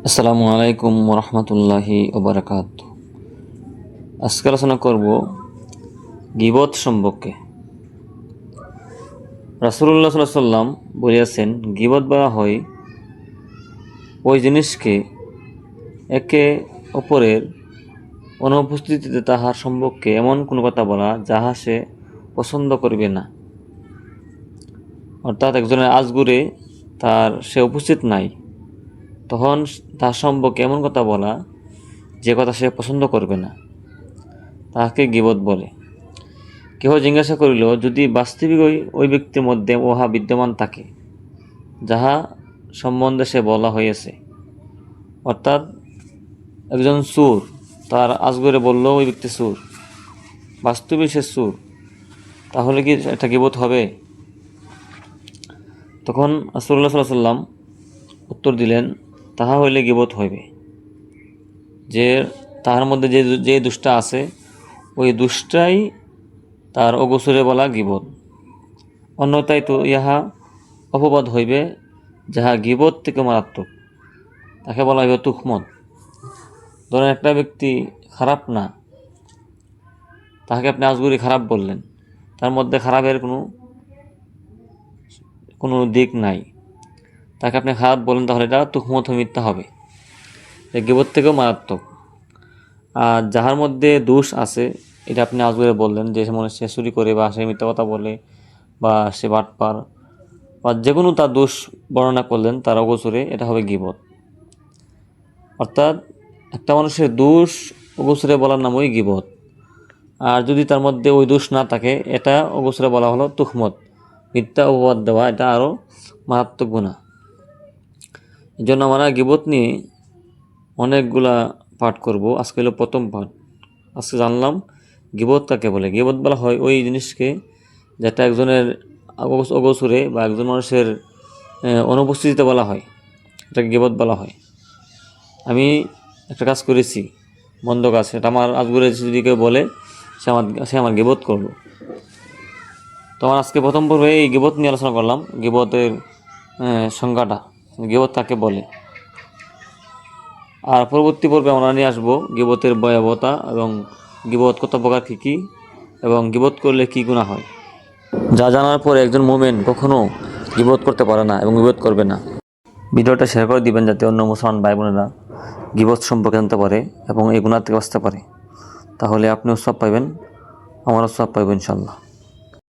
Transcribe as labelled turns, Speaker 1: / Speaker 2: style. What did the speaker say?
Speaker 1: আসসালামু আলাইকুম রহমতুল্লাহি ওবরাকাতুহু। আজকে আলোচনা করব গীবত সম্পর্কে। রাসূলুল্লাহ সাল্লাল্লাহু আলাইহি সাল্লাম বলেছেন, গীবত বলা হয় ওই জিনিসকে একে অপরের অনুপস্থিতিতে তাহার সম্পর্কে এমন কোনো কথা বলা যাহা সে পছন্দ করবে না। অর্থাৎ একজনের আজগুরে সে উপস্থিত নাই, তখন তার সম্পর্কে এমন কথা বলা যে কথা সে পছন্দ করবে না, তাহাকে গীবত বলে। কেহ জিজ্ঞাসা করিল, যদি বাস্তবিক ওই ব্যক্তির মধ্যে উহা বিদ্যমান থাকে যাহা সম্বন্ধে সে বলা হইয়াছে, অর্থাৎ একজন চোর তার আজগরে বলল ওই ব্যক্তি চোর, বাস্তবিক সে চোর, তাহলে কি এটা গীবত হবে? তখন রাসূলুল্লাহ সাল্লাল্লাহু আলাইহি ওয়াসাল্লাম উত্তর দিলেন, তাহা হইলে গীবত হইবে। যে তাহার মধ্যে যে দুষ্টা আছে, ওই দুষ্টাই তার অগোচরে বলা গীবত। অন্যথায় তো ইহা অপবাদ হইবে, যাহা গীবত থেকে মারাত্মক। তাকে বলা হইবে তুহমত। ধরেন একটা ব্যক্তি খারাপ না, তাহাকে আপনি আজগুরি খারাপ বললেন, তার মধ্যে খারাপের কোনো দিক নাই, তাকে আপনি খারাপ বলেন, তাহলে এটা তুহমত মিথ্যা হবে, গীবত থেকেও মারাত্মক। আর যাহার মধ্যে দোষ আছে, এটা আপনি আজগুরি বললেন, যে মনে সে চুরি করে বা সে মিথ্যা কথা বলে বা সে বাটপার বা যে কোনো তার দোষ বর্ণনা করলেন তার অগোচরে, এটা হবে গীবত। অর্থাৎ একটা মানুষের দোষ অগোচরে বলার নাম ওই গীবত। আর যদি তার মধ্যে ওই দোষ না থাকে, এটা অগোচরে বলা হলো তুহমত, মিথ্যা অপবাদ দেওয়া, এটা আরও মারাত্মক গুনাহ। এই জন্য আমরা গীবত নিয়ে অনেকগুলা পাঠ করব। আজকে হলো প্রথম পাঠ। আজকে জানলাম গীবত কাকে বলে। গীবত বলা হয় ওই জিনিসকে যেটা একজনের অগোচরে বা একজন মানুষের অনুপস্থিতিতে বলা হয়, এটাকে গীবত বলা হয়। আমি একটা কাজ করেছি, মন্দ কাজ, এটা আমার আজগুরে যদি কেউ বলে, সে আমার গীবত করলো। তো আমার আজকে প্রথম পর্বে এই গীবত নিয়ে আলোচনা করলাম, গীবতের সংজ্ঞাটা, গীবত কাকে বলে। আর পরবর্তী পর্বে আমরা নিয়ে আসবো গীবতের ভয়াবহতা এবং গীবত কত প্রকার কী কী, এবং গীবত করলে কী গুনাহ হয়, যা জানার পরে একজন মুমিন কখনো গীবত করতে পারে না এবং গীবত করবে না। ভিডিওটা শেয়ার করে দিবেন যাতে অন্য মুসলমান ভাই বোনেরা গীবত সম্পর্কে জানতে পারে এবং এই গুনাহ থেকে বাঁচতে পারে। তাহলে আপনিও সওয়াব পাইবেন, আমারও সওয়াব পাইবেন ইনশাআল্লাহ।